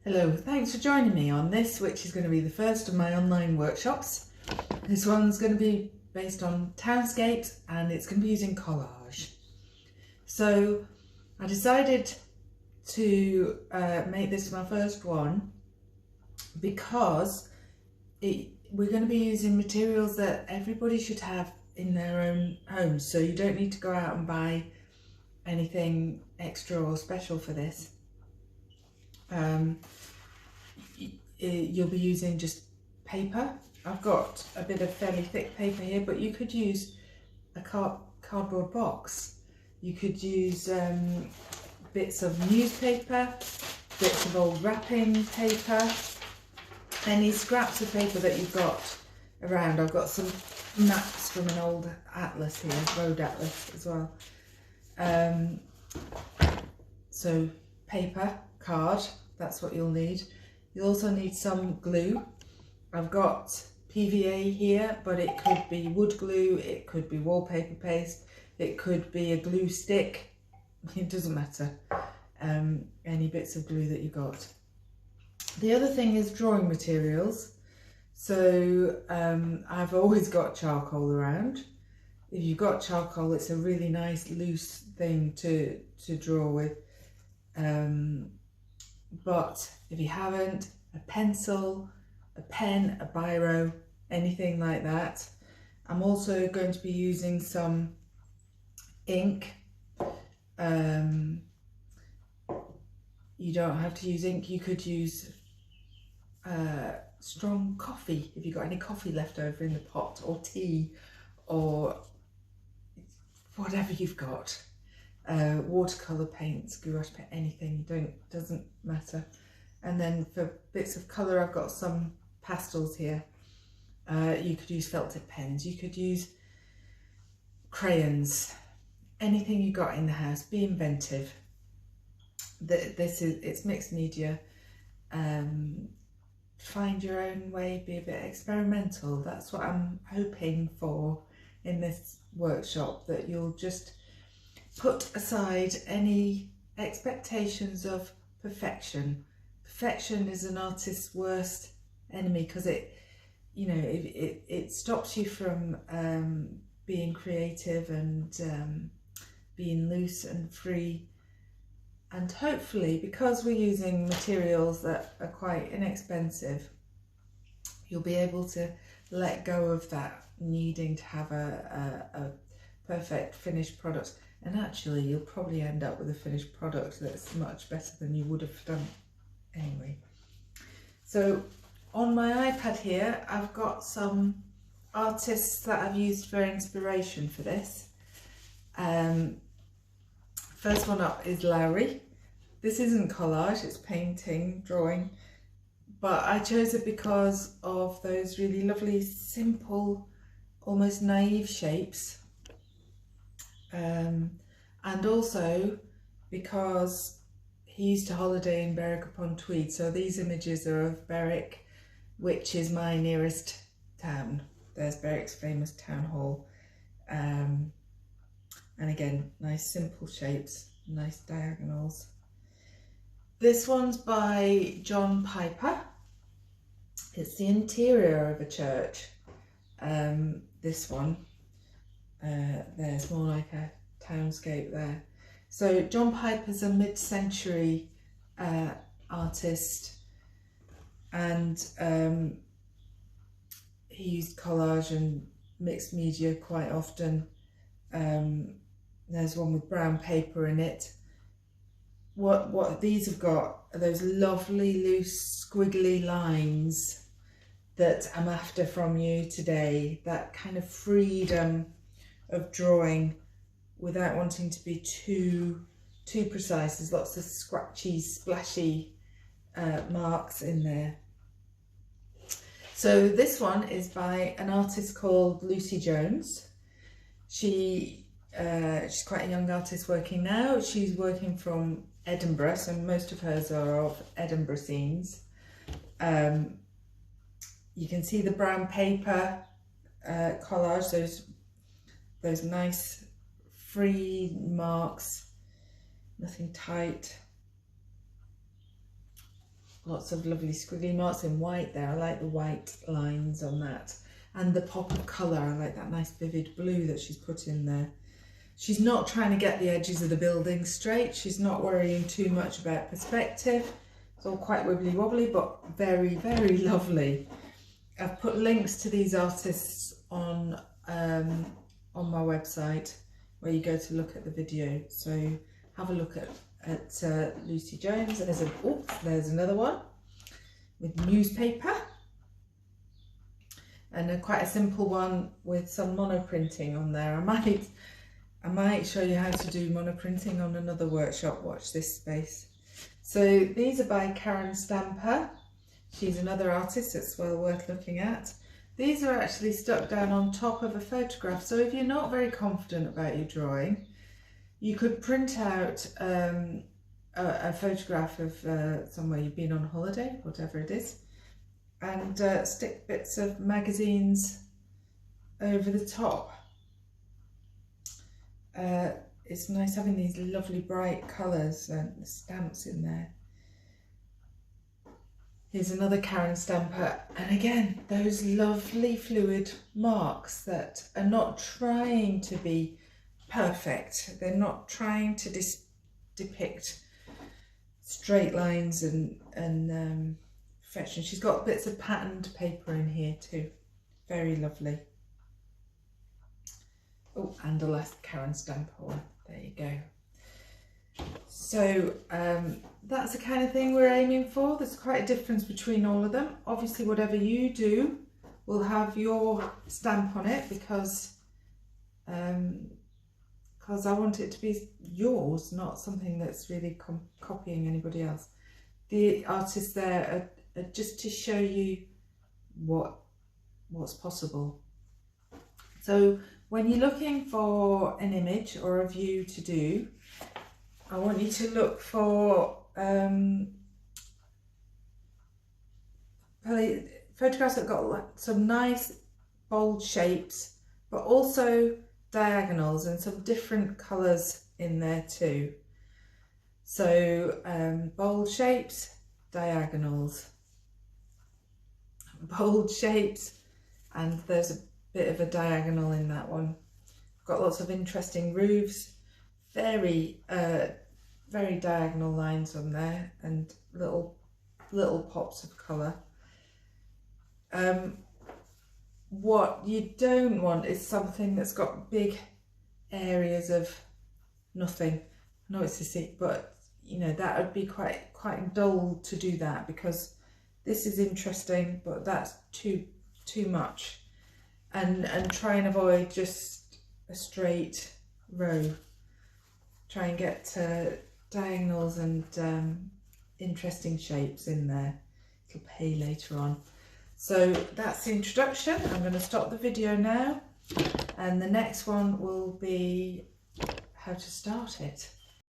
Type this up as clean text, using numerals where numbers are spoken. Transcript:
Hello, thanks for joining me on this, which is going to be the first of my online workshops. This one's going to be based on Townscapes and it's going to be using Collage. So I decided to make this my first one because we're going to be using materials that everybody should have in their own homes, so you don't need to go out and buy anything extra or special for this. You'll be using just paper. I've got a bit of fairly thick paper here, but you could use a cardboard box. You could use bits of newspaper, bits of old wrapping paper, any scraps of paper that you've got around. I've got some maps from an old atlas here, road atlas as well. So paper, card, that's what you'll need. You'll also need some glue. I've got PVA here, but it could be wood glue, it could be wallpaper paste, it could be a glue stick, it doesn't matter. Any bits of glue that you got. The other thing is drawing materials. So I've always got charcoal around. If you've got charcoal, it's a really nice loose thing to draw with. But if you haven't, a pencil, a pen, a biro, anything like that. I'm also going to be using some ink. You don't have to use ink, you could use strong coffee if you've got any coffee left over in the pot, or tea, or whatever you've got. Watercolour paints, gouache paint, anything, doesn't matter. And then for bits of colour, I've got some pastels here. You could use felt tip pens, you could use crayons, anything you got in the house. Be inventive. It's mixed media. Find your own way, be a bit experimental. That's what I'm hoping for in this workshop, that you'll just put aside any expectations of perfection. Perfection is an artist's worst enemy, because it stops you from being creative and being loose and free. And hopefully, because we're using materials that are quite inexpensive, you'll be able to let go of that needing to have a perfect finished product. And actually, you'll probably end up with a finished product that's much better than you would have done anyway. So on my iPad here, I've got some artists that I've used for inspiration for this. First one up is Lowry. This isn't collage, it's painting, drawing, but I chose it because of those really lovely, simple, almost naive shapes. And also because he used to holiday in Berwick-upon-Tweed, so these images are of Berwick, which is my nearest town. There's Berwick's famous town hall. And again, nice simple shapes, nice diagonals. This one's by John Piper. It's the interior of a church. This one, there's more like a townscape there. So John Piper's a mid-century artist, and he used collage and mixed media quite often. There's one with brown paper in it. What these have got are those lovely loose squiggly lines that I'm after from you today. That kind of freedom of drawing without wanting to be too precise. There's lots of scratchy, splashy marks in there. So this one is by an artist called Lucy Jones. She's quite a young artist working now. She's working from Edinburgh, so most of hers are of Edinburgh scenes. You can see the brown paper collage, those nice free marks, nothing tight. Lots of lovely squiggly marks in white there. I like the white lines on that. And the pop of colour, I like that nice vivid blue that she's put in there. She's not trying to get the edges of the building straight. She's not worrying too much about perspective. It's all quite wibbly wobbly, but very, very lovely. I've put links to these artists on my website where you go to look at the video. So have a look at Lucy Jones. There's another one with newspaper, and quite a simple one with some monoprinting on there. I might show you how to do monoprinting on another workshop. Watch this space. So these are by Karen Stamper. She's another artist that's well worth looking at. These are actually stuck down on top of a photograph. So if you're not very confident about your drawing, you could print out a photograph of somewhere you've been on holiday, whatever it is, and stick bits of magazines over the top. It's nice having these lovely bright colours and the stamps in there. Here's another Karen Stamper, and again, those lovely fluid marks that are not trying to be perfect. They're not trying to depict straight lines and perfection. She's got bits of patterned paper in here too. Very lovely. Oh, and a last Karen Stamper one. There you go. So that's the kind of thing we're aiming for. There's quite a difference between all of them. Obviously, whatever you do will have your stamp on it, because I want it to be yours, not something that's really copying anybody else. The artists there are just to show you what's possible. So when you're looking for an image or a view to do, I want you to look for photographs that got like some nice bold shapes, but also diagonals and some different colours in there too. So bold shapes, diagonals, bold shapes, and there's a bit of a diagonal in that one. Got lots of interesting roofs, very diagonal lines on there, and little pops of colour. What you don't want is something that's got big areas of nothing. I know it's a secret, but you know, that would be quite dull to do that, because this is interesting, but that's too much. And try and avoid just a straight row. Try and get diagonals and interesting shapes in there. It'll pay later on. So that's the introduction. I'm going to stop the video now, and the next one will be how to start it.